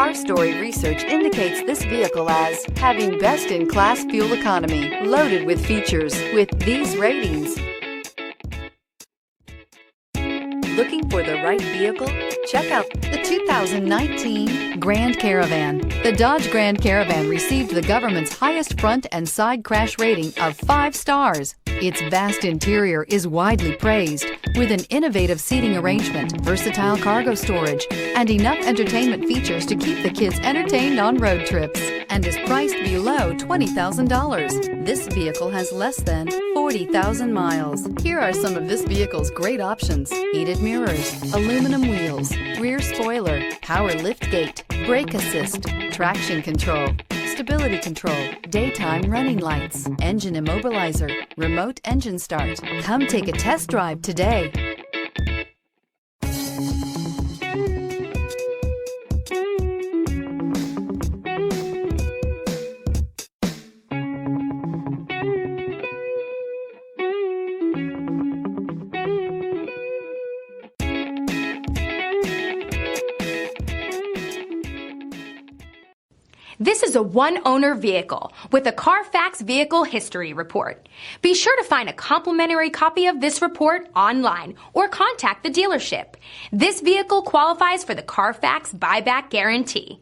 Our Story research indicates this vehicle as having best-in-class fuel economy, loaded with features with these ratings. Looking for the right vehicle? Check out the 2019 Grand Caravan. The Dodge Grand Caravan received the government's highest front and side crash rating of 5 stars. Its vast interior is widely praised, with an innovative seating arrangement, versatile cargo storage, and enough entertainment features to keep the kids entertained on road trips, and is priced below $20,000. This vehicle has less than 40,000 miles. Here are some of this vehicle's great options: heated mirrors, aluminum wheels, rear spoiler, power lift gate, brake assist, traction control, stability control, daytime running lights, engine immobilizer, remote engine start. Come take a test drive today. This is a one-owner vehicle with a CARFAX Vehicle History Report. Be sure to find a complimentary copy of this report online or contact the dealership. This vehicle qualifies for the CARFAX Buyback Guarantee.